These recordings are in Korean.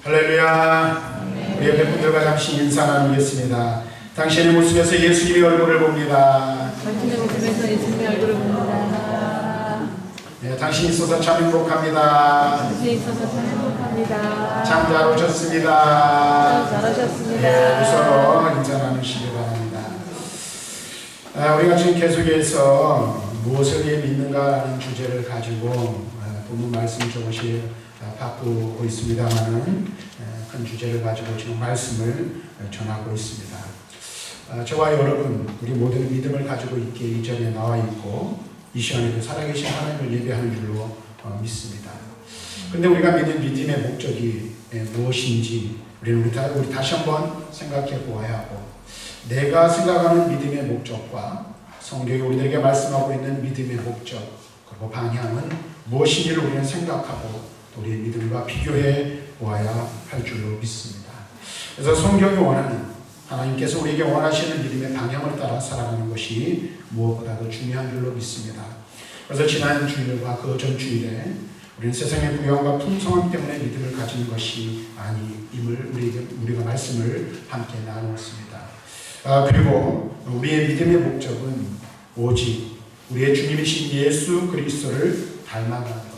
할렐루야. 우리 옆에 분들과 잠시 인사 나누겠습니다. 당신의 모습에서 예수님의 얼굴을 봅니다. 당신의 모습에서 예수님의 얼굴을 봅니다. 네, 당신이 있어서 참 행복합니다. 당신이 있어서 참 행복합니다. 참 잘 오셨습니다. 참 잘하셨습니다. 네, 서로 인사 나누시기 바랍니다. 우리가 지금 계속해서 무엇을 위해 믿는가라는 주제를 가지고 본문 말씀 조금씩 바꾸고 있습니다만은 큰 주제를 가지고 지금 말씀을 전하고 있습니다. 저와 여러분, 우리 모두는 믿음을 가지고 있기에 이 자리에 나와 있고 이 시간에도 살아계신 하나님을 예배하는 줄로 믿습니다. 그런데 우리가 믿는 믿음의 목적이 무엇인지 우리 다시 한번 생각해 보아야 하고, 내가 생각하는 믿음의 목적과 성경이 우리들에게 말씀하고 있는 믿음의 목적 그리고 방향은 무엇인지를 우리는 생각하고 우리의 믿음과 비교해 보아야 할 줄로 믿습니다. 그래서 성경이 원하는, 하나님께서 우리에게 원하시는 믿음의 방향을 따라 살아가는 것이 무엇보다도 중요한 줄로 믿습니다. 그래서 지난 주일과 그 전 주일에 우리는 세상의 부양과 풍성함 때문에 믿음을 가지는 것이 아님을 우리가 말씀을 함께 나누었습니다. 그리고 우리의 믿음의 목적은 오직 우리의 주님이신 예수 그리스도를 닮아가는 것,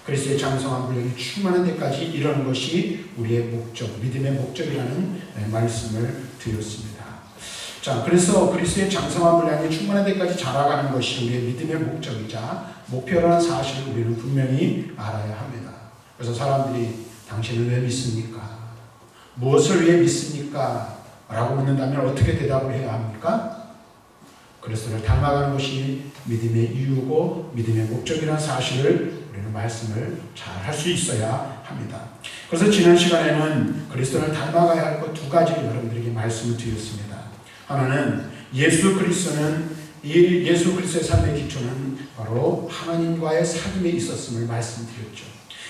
그리스도의 장성한 분량이 충만한 데까지 이르는 것이 우리의 목적, 믿음의 목적이라는 말씀을 드렸습니다. 자, 그래서 그리스도의 장성한 분량이 충만한 데까지 자라가는 것이 우리의 믿음의 목적이자 목표라는 사실을 우리는 분명히 알아야 합니다. 그래서 사람들이 당신은 왜 믿습니까? 무엇을 위해 믿습니까? 라고 묻는다면 어떻게 대답을 해야 합니까? 그리스도를 닮아가는 것이 믿음의 이유고 믿음의 목적이라는 사실을 우리는 말씀을 잘 할 수 있어야 합니다. 그래서 지난 시간에는 그리스도를 닮아가야 할 것 두 가지를 여러분들에게 말씀을 드렸습니다. 하나는 예수 그리스도의 삶의 기초는 바로 하나님과의 사귐에 있었음을 말씀드렸죠.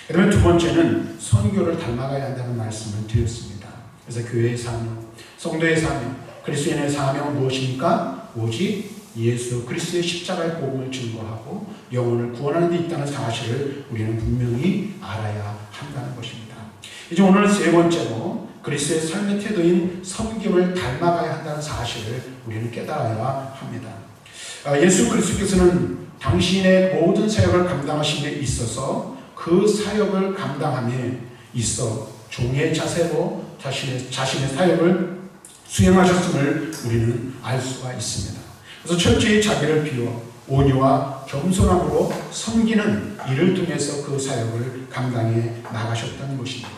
그다음에 두 번째는 선교를 닮아가야 한다는 말씀을 드렸습니다. 그래서 교회의 사명, 성도의 사명, 그리스도인의 사명은 무엇입니까? 오직 예수 그리스도의 십자가의 복음을 증거하고 영혼을 구원하는 데 있다는 사실을 우리는 분명히 알아야 한다는 것입니다. 이제 오늘 세 번째로 그리스도의 삶의 태도인 섬김을 닮아가야 한다는 사실을 우리는 깨달아야 합니다. 예수 그리스도께서는 당신의 모든 사역을 감당하신 데 있어서 그 사역을 감당함에 있어 종의 자세로 자신의 사역을 수행하셨음을 우리는 알 수가 있습니다. 그래서 철저히 자기를 비워 온유와 겸손함으로 섬기는 일을 통해서 그 사역을 감당해 나가셨다는 것입니다.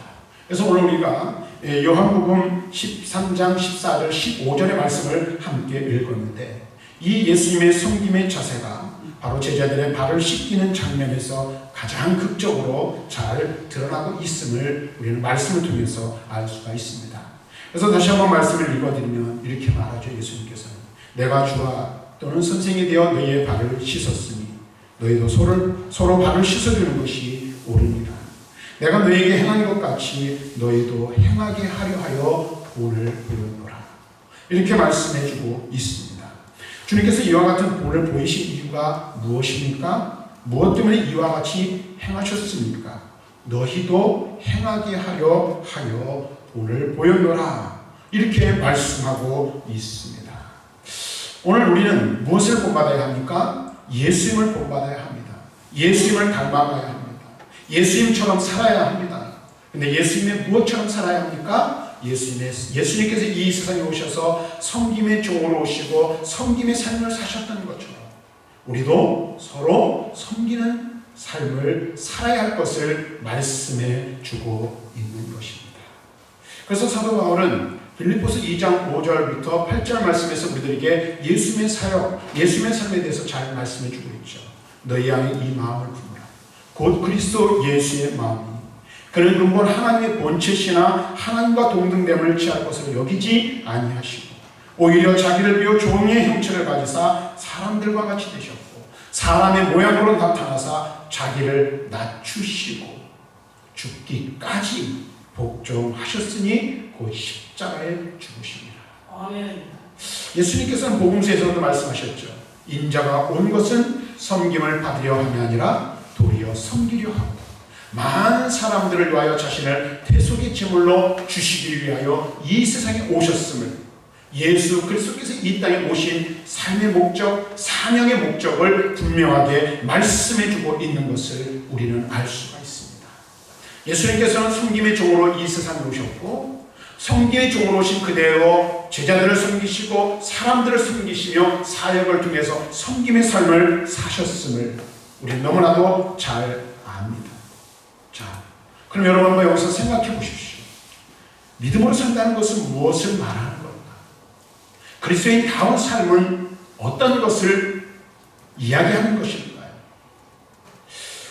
그래서 오늘 우리가 요한복음 13장 14절 15절의 말씀을 함께 읽었는데, 이 예수님의 섬김의 자세가 바로 제자들의 발을 씻기는 장면에서 가장 극적으로 잘 드러나고 있음을 우리는 말씀을 통해서 알 수가 있습니다. 그래서 다시 한번 말씀을 읽어드리면 이렇게 말하죠. 예수님께서는 내가 주와 또는 선생이 되어 너희의 발을 씻었으니 너희도 서로 발을 씻어주는 것이 옳으니라. 내가 너희에게 행한 것 같이 너희도 행하게 하려 하여 본을 보였노라. 이렇게 말씀해주고 있습니다. 주님께서 이와 같은 본을 보이신 이유가 무엇입니까? 무엇 때문에 이와 같이 행하셨습니까? 너희도 행하게 하려 하여 본을 보였노라. 이렇게 말씀하고 있습니다. 오늘 우리는 무엇을 본받아야 합니까? 예수님을 본받아야 합니다. 예수님을 닮아가야 합니다. 예수님처럼 살아야 합니다. 근데 예수님의 무엇처럼 살아야 합니까? 예수님께서 이 세상에 오셔서 섬김의 종으로 오시고 섬김의 삶을 사셨다는 것처럼 우리도 서로 섬기는 삶을 살아야 할 것을 말씀해 주고 있는 것입니다. 그래서 사도 바울은 빌립보서 2장 5절부터 8절 말씀에서 우리들에게 예수님의 사역, 예수님의 삶에 대해서 잘 말씀해 주고 있죠. 너희 안에 이 마음을 품으라. 곧 그리스도 예수의 마음이 그는 근본 하나님의 본체시나 하나님과 동등됨을 취할 것으로 여기지 아니하시고 오히려 자기를 비워 종의 형체를 가지사 사람들과 같이 되셨고 사람의 모양으로 나타나사 자기를 낮추시고 죽기까지 복종하셨으니 곧 십자가에 죽으십니다. 아멘. 예수님께서는 복음서에서도 말씀하셨죠. 인자가 온 것은 섬김을 받으려 함이 아니라 도리어 섬기려 하고 많은 사람들을 위하여 자신을 대속의 제물로 주시기 위하여 이 세상에 오셨음을, 예수 그리스도께서 이 땅에 오신 삶의 목적, 사명의 목적을 분명하게 말씀해 주고 있는 것을 우리는 알 수가 있습니다. 예수님께서는 섬김의 종으로 이 세상에 오셨고, 섬김의 종으로 오신 그대로 제자들을 섬기시고 사람들을 섬기시며 사역을 통해서 섬김의 삶을 사셨음을 우리는 너무나도 잘 압니다. 자, 그럼 여러분 한번 여기서 생각해 보십시오. 믿음으로 산다는 것은 무엇을 말하는 걸까? 그리스도인다운 삶은 어떤 것을 이야기하는 것일까요?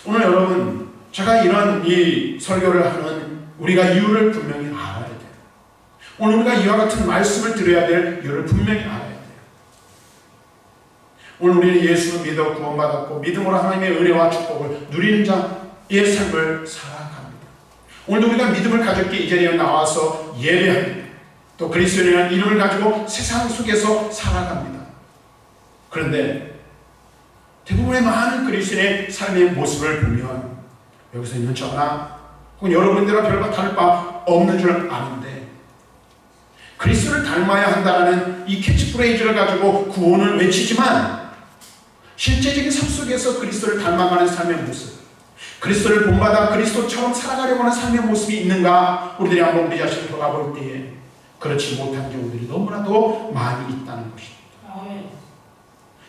오늘 여러분, 제가 이런 이 설교를 하는 우리가 이유를 분명히 알아야 돼요. 오늘 우리가 이와 같은 말씀을 드려야 될 이유를 분명히 알아야 돼요. 오늘 우리는 예수를 믿어 구원받았고 믿음으로 하나님의 은혜와 축복을 누리는 자의 삶을 살아갑니다. 오늘도 우리가 믿음을 가졌기에 이 자리에 나와서 예배합니다. 또 그리스도인이라는 이름을 가지고 세상 속에서 살아갑니다. 그런데 대부분의 많은 그리스도인의 삶의 모습을 보면 여기서 있는 저나 혹은 여러분들과 별과 다를 바 없는 줄 아는데, 그리스도를 닮아야 한다는 이 캐치프레이즈를 가지고 구원을 외치지만 실제적인 삶 속에서 그리스도를 닮아가는 삶의 모습, 그리스도를 본받아 그리스도처럼 살아가려고 하는 삶의 모습이 있는가, 우리들이 한번 우리 자신을 돌아볼 때에 그렇지 못한 경우들이 너무나도 많이 있다는 것입니다.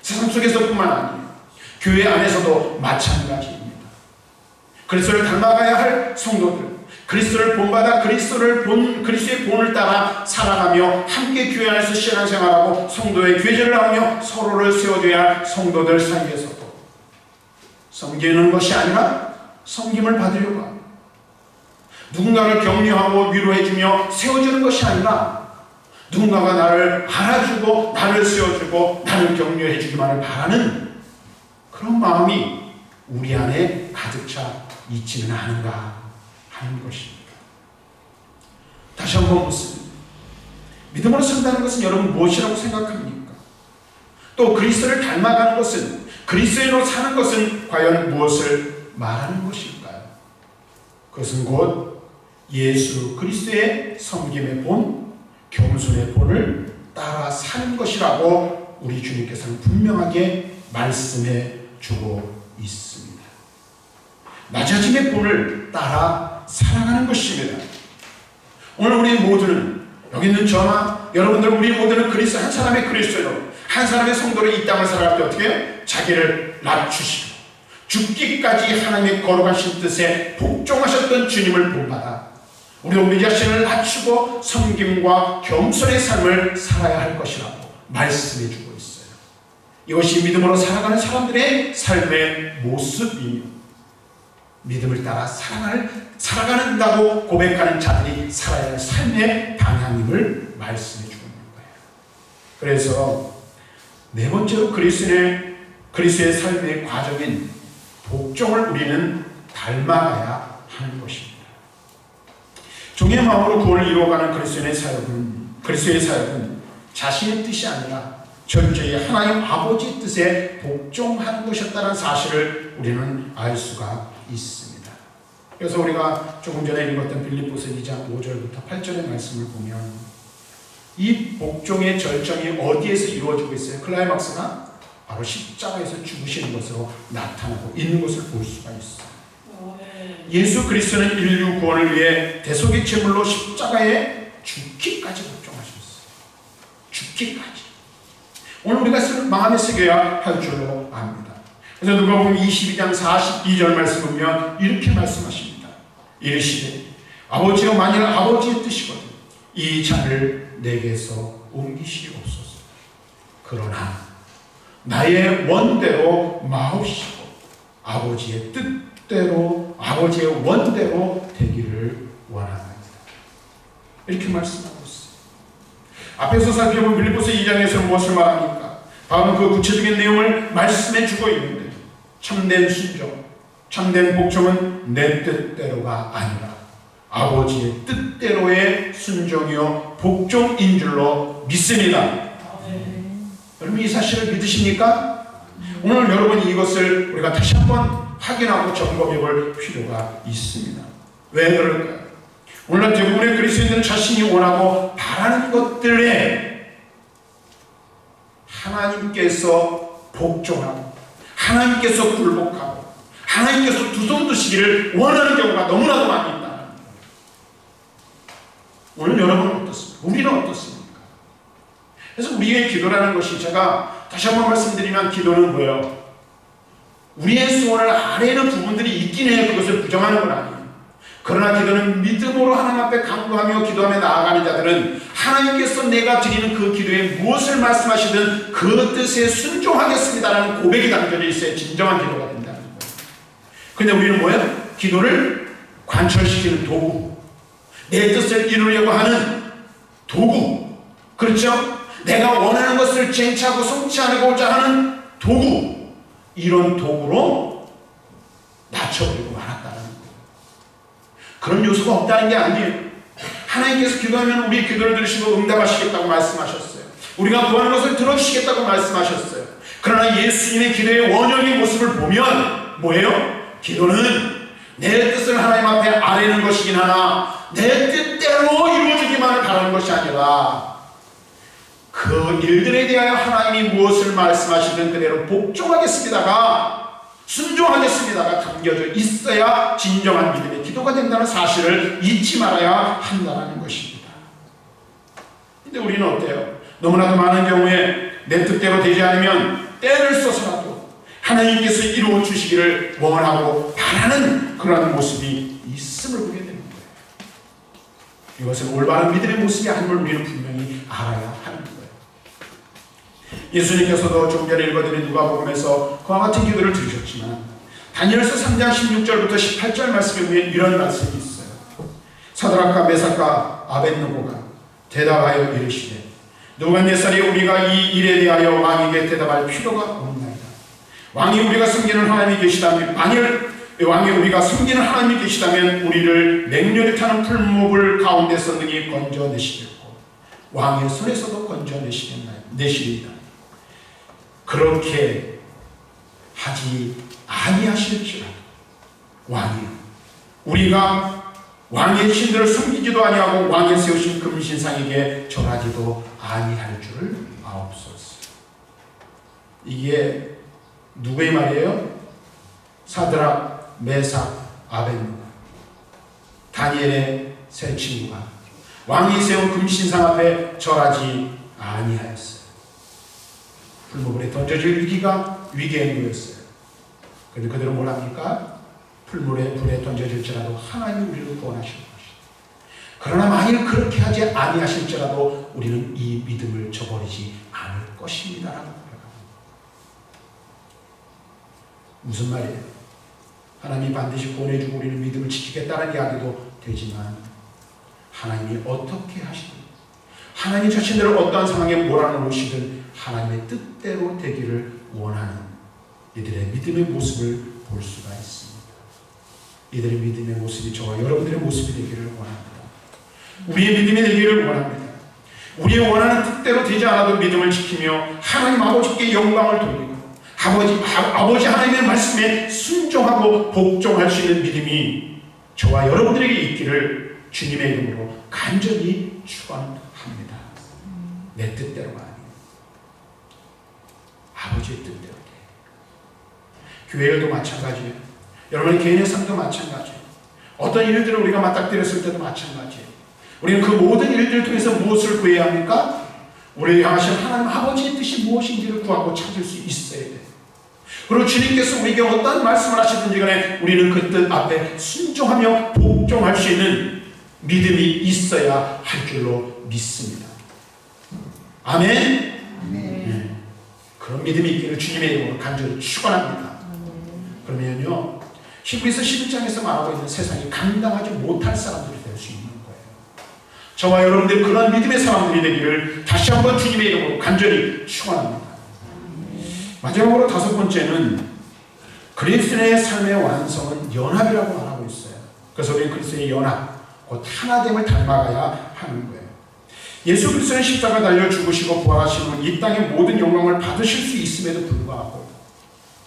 세상 속에서뿐만 아니에요. 교회 안에서도 마찬가지입니다. 그리스도를 닮아가야 할 성도들, 그리스도를 본받아 그리스도의 본을 따라 살아가며 함께 교회 안에서 신앙생활하고 성도의 교제를 하며 서로를 세워줘야 할 성도들 사이에서도 섬기는 것이 아니라 섬김을 받으려고 합니다. 누군가를 격려하고 위로해주며 세워주는 것이 아니라 누군가가 나를 알아주고 나를 세워주고 나를 격려해주기만을 바라는 그런 마음이 우리 안에 가득 차 있지는 않은가 하는 것입니다. 다시 한번 묻습니다. 믿음으로 산다는 것은 여러분 무엇이라고 생각합니까? 또 그리스도를 닮아가는 것은, 그리스도인으로 사는 것은 과연 무엇을 말하는 것일까요? 그것은 곧 예수 그리스도의 섬김의 본, 겸손의 본을 따라 사는 것이라고 우리 주님께서는 분명하게 말씀해 주고 있습니다. 낮아짐의 본을 따라 살아가는 것입니다. 오늘 우리 모두는, 여기 있는 저나 여러분들 우리 모두는 그리스도, 한 사람의 그리스도로, 한 사람의 성도로 이 땅을 살아갈 때 어떻게 해요? 자기를 낮추시고 죽기까지 하나님의 거룩하신 뜻에 복종하셨던 주님을 본받아 우리 우리 자신을 낮추고 섬김과 겸손의 삶을 살아야 할 것이라고 말씀해 주고 있어요. 이것이 믿음으로 살아가는 사람들의 삶의 모습이며, 믿음을 따라 살아간다고 고백하는 자들이 살아야 할 삶의 방향임을 말씀해 주고 있는 거예요. 그래서 네 번째로 그리스도의 삶의 과정인 복종을 우리는 닮아가야 하는 것입니다. 종의 마음으로 구원을 이루어가는 그리스도의 사역은 자신의 뜻이 아니라 철저히 하나님 아버지의 뜻에 복종하는 것이었다는 사실을 우리는 알 수가 있습니다. 그래서 우리가 조금 전에 읽었던 빌립보서 2장 5절부터 8절의 말씀을 보면 이 복종의 절정이 어디에서 이루어지고 있어요? 클라이막스가 바로 십자가에서 죽으시는 것으로 나타나고 있는 것을 볼 수가 있어요. 예수 그리스도는 인류 구원을 위해 대속의 제물로 십자가에 죽기까지 복종하셨어요. 죽기까지. 오늘 우리가 마음에 새겨야 할 줄로 압니다. 그래서 누가복음 22장 42절 말씀 보면 이렇게 말씀하십니다. 이르시되 아버지여, 만일 아버지의 뜻이거든 이 잔을 내게서 옮기시옵소서. 그러나 나의 원대로 마옵시고 아버지의 뜻대로, 아버지의 원대로 되기를 원합니다. 이렇게 말씀하고 있어요. 앞에서 살펴본 빌립보서 2장에서 무엇을 말합니까? 바로 그 구체적인 내용을 말씀해 주고 있는데, 참된 순종, 참된 복종은 내 뜻대로가 아니라 아버지의 뜻대로의 순종이요 복종인 줄로 믿습니다. 여러분 이 사실을 믿으십니까? 오늘 여러분이 이것을 우리가 다시 한번 확인하고 점검해 볼 필요가 있습니다. 왜 그럴까요? 오늘날 대부분의 그리스도인들은 자신이 원하고 바라는 것들에 하나님께서 복종하고 하나님께서 굴복하고 하나님께서 두 손 드시기를 원하는 경우가 너무나도 많이 있다. 오늘 여러분은 어떻습니까? 우리는 어떻습니까? 그래서 우리의 기도라는 것이, 제가 다시 한번 말씀드리면, 기도는 뭐예요? 우리의 소원을 아뢰는 부분들이 있긴 해요. 그것을 부정하는 건 아니에요. 그러나 기도는 믿음으로 하나님 앞에 간구하며 기도하며 나아가는 자들은 하나님께서 내가 드리는 그 기도에 무엇을 말씀하시든 그 뜻에 순종하겠습니다라는 고백이 담겨져 있어야 진정한 기도가 된다는 거예요. 근데 우리는 뭐예요? 기도를 관철시키는 도구, 내 뜻을 이루려고 하는 도구, 그렇죠? 내가 원하는 것을 쟁취하고 성취하고자 하는 도구, 이런 도구로 낮춰버리고 말았다는 거예요. 그런 요소가 없다는 게 아니에요. 하나님께서 기도하면 우리 기도를 들으시고 응답하시겠다고 말씀하셨어요. 우리가 구하는 것을 들어주시겠다고 말씀하셨어요. 그러나 예수님의 기도의 원형의 모습을 보면 뭐예요? 기도는 내 뜻을 하나님 앞에 아뢰는 것이긴 하나 내 뜻대로 이루어지기만을 바라는 것이 아니라 그 일들에 대하여 하나님이 무엇을 말씀하시든 그대로 복종하겠습니다가, 순종하겠습니다가 담겨져 있어야 진정한 믿음의 기도가 된다는 사실을 잊지 말아야 한다는 것입니다. 근데 우리는 어때요? 너무나도 많은 경우에 내 뜻대로 되지 않으면 때를 써서라도 하나님께서 이루어 주시기를 원하고 바라는 그런 모습이 있음을 보게 됩니다. 이것은 올바른 믿음의 모습이 아님을 우리는 분명히 알아야 하는 거예요. 예수님께서도 좀 전에 읽어드린 누가복음에서 그와 같은 기도를 들으셨지만, 다니엘서 3장 16절부터 18절 말씀에 보면 이런 말씀이 있어요. 사드락과 메삭과 아벳느고가 대답하여 이르시되, 느부갓네살이 우리가 이 일에 대하여 왕에게 대답할 필요가 없나이다. 왕이 우리가 섬기는 하나님이 계시다면, 만일 왕이 우리가 섬기는 하나님이 계시다면 우리를 맹렬히 타는 풀무불 가운데서 능히 건져내시겠고 왕의 손에서도 건져내시리이다. 그렇게 하지 아니하실지라도 왕이요, 우리가 왕의 신들을 섬기지도 아니하고 왕의 세우신 금신상에게 절하지도 아니할 줄을 아옵소서. 이게 누구의 말이에요? 사드락, 메삭, 아벳느고, 다니엘의 세 친구가 왕이 세운 금신상 앞에 절하지 아니하였어요. 풀무불에 던져질 위기가 위기에 놓였어요. 그런데 그들은 뭘 합니까? 불에 던져질지라도 하나님이 우리를 구원하실 것이다. 그러나 만일 그렇게 하지 아니하실지라도 우리는 이 믿음을 저버리지 않을 것입니다 라고 고백합니다. 무슨 말이에요? 하나님이 반드시 구원해주고 우리는 믿음을 지키겠다는 이야기도 되지만, 하나님이 어떻게 하시든, 하나님 자신들을 어떠한 상황에 몰아넣으시든 하나님의 뜻대로 되기를 원하는 이들의 믿음의 모습을 볼 수가 있습니다. 이들의 믿음의 모습이 저와 여러분들의 모습이 되기를 원합니다. 우리의 믿음이 되기를 원합니다. 우리의 원하는 뜻대로 되지 않아도 믿음을 지키며 하나님 아버지께 영광을 돌리고 아버지 하나님의 말씀에 순종하고 복종할 수 있는 믿음이 저와 여러분들에게 있기를 주님의 이름으로 간절히 축원합니다. 내 뜻대로가 아니에요. 아버지의 뜻대로 돼. 교회일도 마찬가지예요. 여러분의 개인의 삶도 마찬가지예요. 어떤 일들을 우리가 맞닥뜨렸을 때도 마찬가지예요. 우리는 그 모든 일들을 통해서 무엇을 구해야 합니까? 우리를 향하신 하나님 아버지의 뜻이 무엇인지를 구하고 찾을 수 있어야 돼요. 그리고 주님께서 우리에게 어떤 말씀을 하시든지 간에 우리는 그 뜻 앞에 순종하며 복종할 수 있는 믿음이 있어야 할 줄로 믿습니다. 아멘. 네. 그런 믿음이 있기를 주님의 이름으로 간절히 축원합니다. 그러면요, 히브리서 11장에서 말하고 있는 세상이 감당하지 못할 사람들이 될 수 있는 거예요. 저와 여러분들 그런 믿음의 사람들이 되기를 다시 한번 주님의 이름으로 간절히 축원합니다. 마지막으로 다섯 번째는 그리스도의 삶의 완성은 연합이라고 말하고 있어요. 그래서 우리는 그리스도의 연합, 곧 하나됨을 닮아가야 하는 거예요. 예수 그리스도는 십자가 달려 죽으시고 부활하신 후 이 땅의 모든 영광을 받으실 수 있음에도 불구하고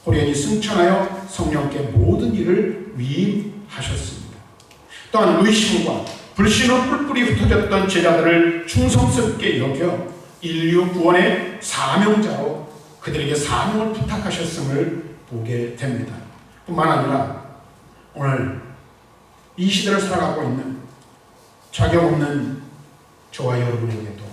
호련히 승천하여 성령께 모든 일을 위임하셨습니다. 또한 의심과 불신으로 뿔뿔이 흩어졌던 제자들을 충성스럽게 여겨 인류 구원의 사명자로 그들에게 사명을 부탁하셨음을 보게 됩니다. 뿐만 아니라 오늘 이 시대를 살아가고 있는 자격 없는 저와 여러분에게도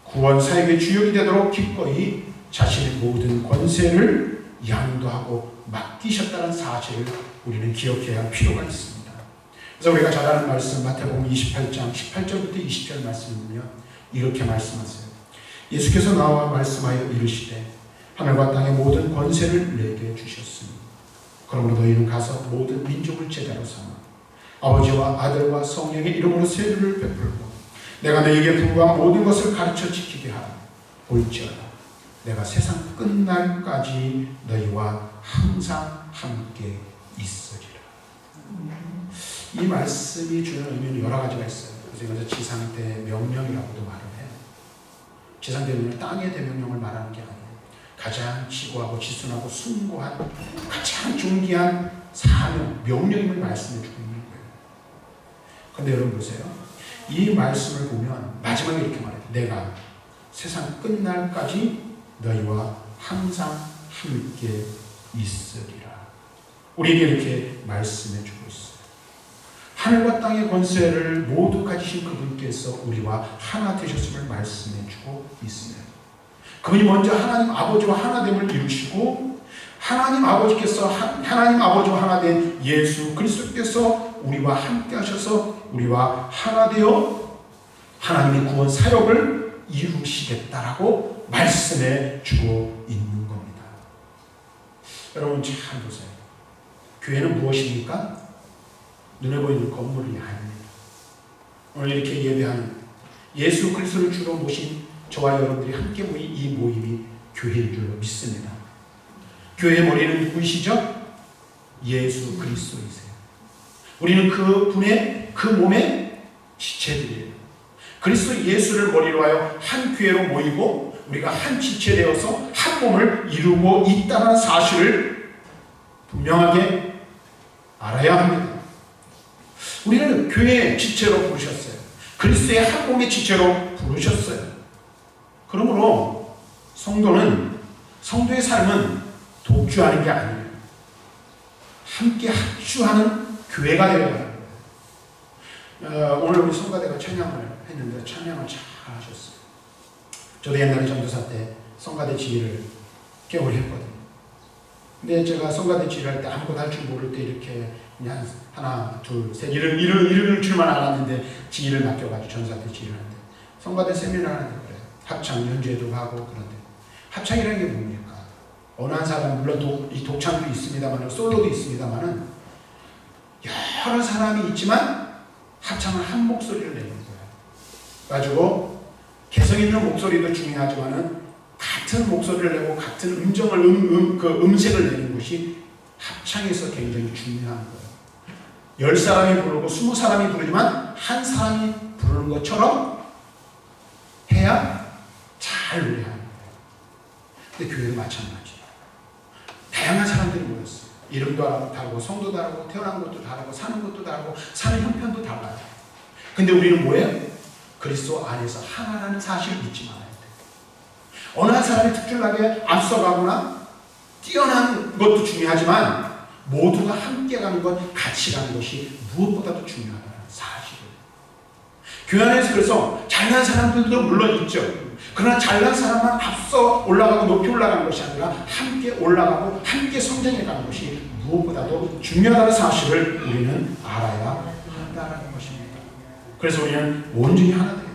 구원 사역의 주역이 되도록 기꺼이 자신의 모든 권세를 양도하고 맡기셨다는 사실을 우리는 기억해야 할 필요가 있습니다. 그래서 우리가 잘 아는 말씀 마태복음 28장 18절부터 20절 말씀이며 이렇게 말씀하세요. 예수께서 나와 말씀하여 이르시되 하늘과 땅의 모든 권세를 내게 주셨으니 그러므로 너희는 가서 모든 민족을 제자로 삼아 아버지와 아들과 성령의 이름으로 세례를 베풀고 내가 너희에게 분부한 모든 것을 가르쳐 지키게 하라. 볼지어다 내가 세상 끝날까지 너희와 항상 함께 있으리라. 이 말씀이 주는 의미는 여러 가지가 있어요. 그래서 이것을 지상대 명령이라고도 말을 해요. 지상대 명령, 땅의 대명령을 말하는 게 아니에요. 가장 지고하고 지순하고 숭고한 가장 존귀한 사명, 명령임을 말씀해 주고 있는 거예요. 그런데 여러분 보세요. 이 말씀을 보면 마지막에 이렇게 말해요. 내가 세상 끝날까지 너희와 항상 함께 있으리라. 우리에게 이렇게 말씀해 주고 있어요. 하늘과 땅의 권세를 모두 가지신 그분께서 우리와 하나 되셨음을 말씀해 주고 있어요. 그분이 먼저 하나님 아버지와 하나됨을 이루시고 하나님 아버지께서 하나님 아버지와 하나 된 예수 그리스도께서 우리와 함께 하셔서 우리와 하나 되어 하나님의 구원 사역을 이루시겠다라고 말씀해 주고 있는 겁니다. 여러분 잘 보세요. 교회는 무엇입니까? 눈에 보이는 건물이 아닙니다. 오늘 이렇게 예배하는 예수 그리스도를 주로 모신 저와 여러분들이 함께 모인 이 모임이 교회인 줄로 믿습니다. 교회의 머리는 누구이시죠? 예수 그리스도이세요. 우리는 그분의 그 몸의 지체들이에요. 그리스도 예수를 머리로 하여 한 교회로 모이고 우리가 한 지체 되어서 한 몸을 이루고 있다는 사실을 분명하게 알아야 합니다. 우리는 교회의 지체로 부르셨어요. 그리스도의 한 몸의 지체로 부르셨어요. 그러므로 성도의 삶은 독주하는 게 아니에요. 함께 합주하는 교회가 되어야 합니다. 오늘 우리 성가대가 찬양을 했는데 찬양을 잘 하셨어요. 저도 옛날에 전도사 때 성가대 지휘를 개월 했거든요. 근데 제가 성가대 지휘를 할 때 아무것도 할 줄 모를 때 이렇게 그냥 하나, 둘, 셋 이럴 줄만 알았는데 지휘를 맡겨가지고 전도사 때 지휘를 하는데 성가대 세미나를 하는데 그래요. 합창 연주회도 하고 그런데 합창이라는 게 뭡니까? 어느 한 사람 물론 이 독창도 있습니다만 솔로도 있습니다만은 여러 사람이 있지만 합창은 한 목소리를 내는 거예요. 가지고 개성 있는 목소리도 중요하지만은 같은 목소리를 내고 같은 음정을 음색을 내는 것이 합창에서 굉장히 중요한 거예요. 10사람이 부르고 20사람이 부르지만 한 사람이 부르는 것처럼 해야 잘 노래하는 거예요. 근데 교회는 마찬가지예요. 다양한 사람들이 모였어요. 이름도 다르고 성도 다르고 태어난 것도 다르고 사는 것도 다르고 사는 형편도 달라요. 근데 우리는 뭐예요? 그리스도 안에서 하나라는 사실을 잊지 말아야 돼요. 어느 한 사람이 특별하게 앞서가거나 뛰어난 것도 중요하지만 모두가 함께 가는 것, 같이 가는 것이 무엇보다도 중요하다는 사실을. 교회 안에서 그래서 잘난 사람들도 물론 있죠. 그러나 잘난 사람만 앞서 올라가고 높이 올라가는 것이 아니라 함께 올라가고 함께 성장해 가는 것이 무엇보다도 중요하다는 사실을 우리는 알아야 한다는 것입니다. 그래서 우리는 온전히 하나 되겠다.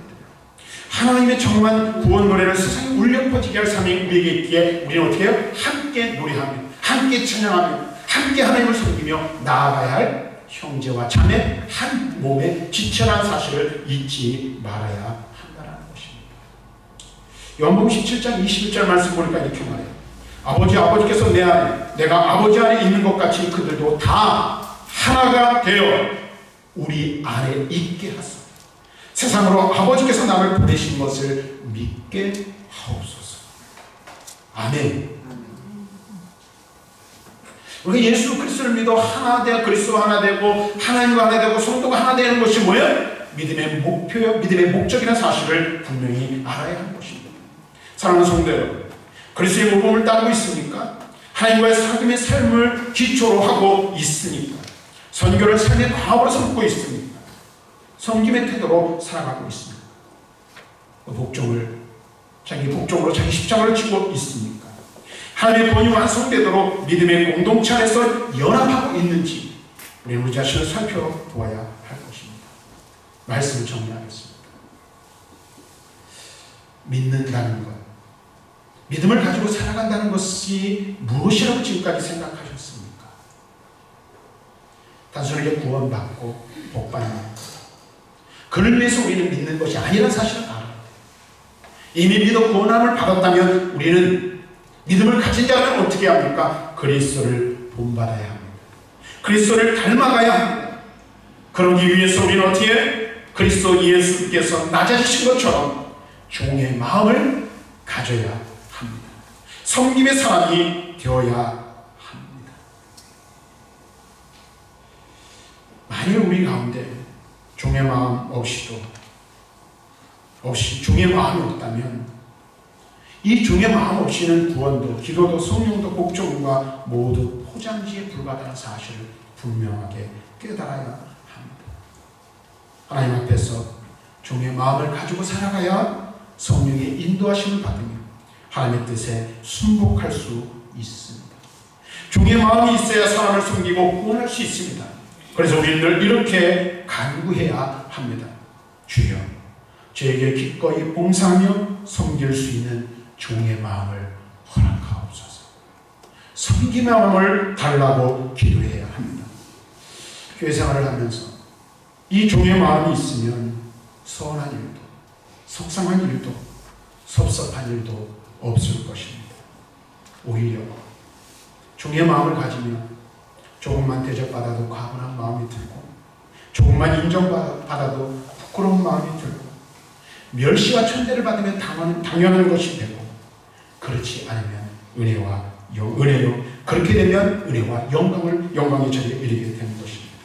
하나님의 정말 구원 노래를 세상에 울려 퍼지게 할 사명이 우리에게 있기에 우리는 어떻게 해요? 함께 노래하며 함께 찬양하며 함께 하나님을 섬기며 나아가야 할 형제와 자매 한 몸의 지체라는 사실을 잊지 말아야 한다는 것입니다. 요한복음 17장 21절 말씀 보니까 이렇게 말해요. 아버지께서 내 안에 내가 아버지 안에 있는 것 같이 그들도 다 하나가 되어 우리 안에 있게 하소서. 세상으로 아버지께서 나를 보내신 것을 믿게 하옵소서. 아멘. 우리가 예수 그리스도를 믿어 하나 되어 그리스도가 하나 되고 하나님과 하나 되고 성도가 하나 되는 것이 뭐예요? 믿음의 목표요, 믿음의 목적이라는 사실을 분명히 알아야 하는 것입니다. 사랑하는 성도 여러분, 그리스도의 모범을 따르고 있습니까? 하나님과의 사귐의 삶을 기초로 하고 있으니까, 선교를 삶의 과업으로 삼고 있습니까? 섬김의 태도로 살아가고 있습니다. 자기 복종으로 자기 십자가를 지고 있습니까? 하나님의 권위 완성되도록 믿음의 공동체 안에서 연합하고 있는지 우리는 우리 자신을 살펴보아야 할 것입니다. 말씀을 정리하겠습니다. 믿는다는 것, 믿음을 가지고 살아간다는 것이 무엇이라고 지금까지 생각하셨습니까? 단순하게 구원받고 복받는 그를 위해서 우리는 믿는 것이 아니라는 사실을 알아요. 이미 믿어 구원함을 받았다면 우리는 믿음을 가진 자는 어떻게 합니까? 그리스도를 본받아야 합니다. 그리스도를 닮아가야 합니다. 그러기 위해서 우리는 어떻게 그리스도 예수께서 낮아지신 것처럼 종의 마음을 가져야 합니다. 섬김의 사람이 되어야 합니다. 만일 우리 가운데 종의 마음 없이 종의 마음이 없다면 이 종의 마음 없이는 구원도 기도도 성령도 복종과 모두 포장지에 불과하다는 사실을 분명하게 깨달아야 합니다. 하나님 앞에서 종의 마음을 가지고 살아가야 성령의 인도하심을 받으며 하나님의 뜻에 순복할 수 있습니다. 종의 마음이 있어야 사람을 섬기고 구원할 수 있습니다. 그래서 우리는 늘 이렇게 간구해야 합니다. 주여, 저에게 기꺼이 봉사하며 섬길 수 있는 종의 마음을 허락하옵소서. 섬김의 마음을 달라고 기도해야 합니다. 교회 생활을 하면서 이 종의 마음이 있으면 서운한 일도, 속상한 일도, 섭섭한 일도 없을 것입니다. 오히려 종의 마음을 가지면 조금만 대접받아도 과분한 마음이 들고, 조금만 인정받아도 부끄러운 마음이 들고, 멸시와 천대를 받으면 당연한 것이 되고, 그렇지 않으면 그렇게 되면 은혜와 영광의 자리에 이르게 되는 것입니다.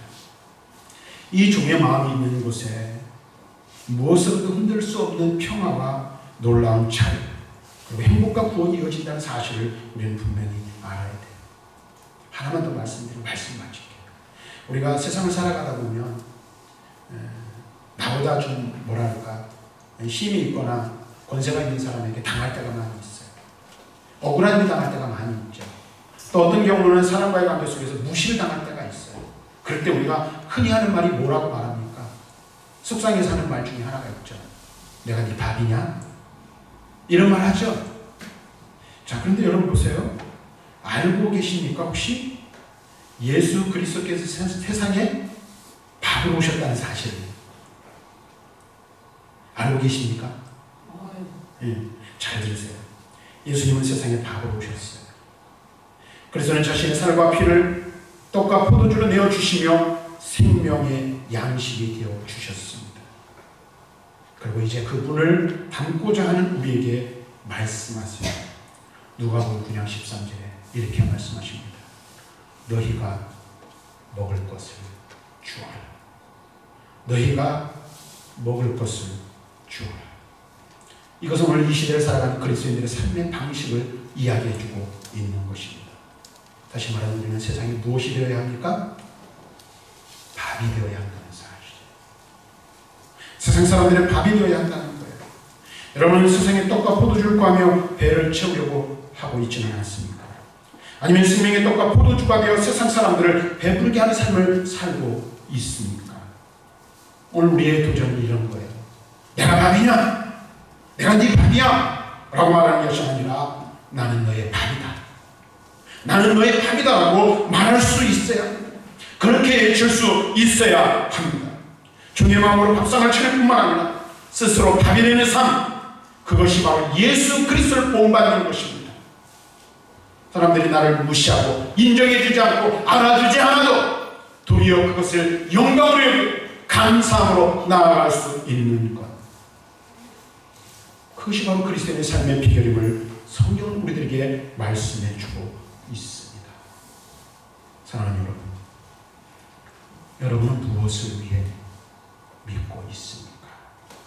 이 종의 마음이 있는 곳에 무엇으로도 흔들 수 없는 평화와 놀라운 자유, 그리고 행복과 구원이 이어진다는 사실을 우리는 분명히 알아야 돼요. 하나만 더 말씀드리고 말씀 마칠게요. 우리가 세상을 살아가다 보면 나보다 좀 힘이 있거나 권세가 있는 사람에게 당할 때가 많이 있어요. 억울한 일 당할 때가 많이 있죠. 또 어떤 경우는 사람과의 관계 속에서 무시를 당할 때가 있어요. 그럴 때 우리가 흔히 하는 말이 뭐라고 말합니까? 속상해서 하는 말 중에 하나가 있죠. 내가 네 밥이냐? 이런 말 하죠. 자, 그런데 여러분 보세요. 알고 계십니까? 혹시 예수 그리스도께서 세상에 밥을 오셨다는 사실 알고 계십니까? 예, 잘 들으세요. 예수님은 세상에 밥을 오셨어요. 그래서는 자신의 살과 피를 떡과 포도주로 내어주시며 생명의 양식이 되어 주셨습니다. 그리고 이제 그분을 닮고자 하는 우리에게 말씀하세요. 누가복음 9장 13절에 이렇게 말씀하십니다. 너희가 먹을 것을 주어라. 너희가 먹을 것을 주어라. 이것은 오늘 이 시대를 살아가는 그리스도인들의 삶의 방식을 이야기해주고 있는 것입니다. 다시 말하면 우리는 세상에 무엇이 되어야 합니까? 밥이 되어야 한다는 사실이죠. 세상 사람들은 밥이 되어야 한다는 거예요. 여러분은 세상에 떡과 포도주를 구하며 배를 채우려고 하고 있지는 않습니까? 아니면 생명의 떡과 포도주가 되어 세상 사람들을 배부르게 하는 삶을 살고 있습니까? 오늘 우리의 도전이 이런 거예요. 내가 밥이냐? 내가 네 밥이야? 라고 말하는 것이 아니라 나는 너의 밥이다. 나는 너의 밥이다 라고 말할 수 있어야 합니다. 그렇게 외칠 수 있어야 합니다. 종의 마음으로 밥상을 차릴 뿐만 아니라 스스로 밥이 되는 삶, 그것이 바로 예수 그리스도를 본받는 것입니다. 사람들이 나를 무시하고 인정해주지 않고 알아주지 않아도 도리어 그것을 영광으로 여기고 감사함으로 나아갈 수 있는 것, 그것이 바로 그리스도인의 삶의 비결임을 성경은 우리들에게 말씀해주고 있습니다. 사랑하는 여러분, 여러분은 무엇을 위해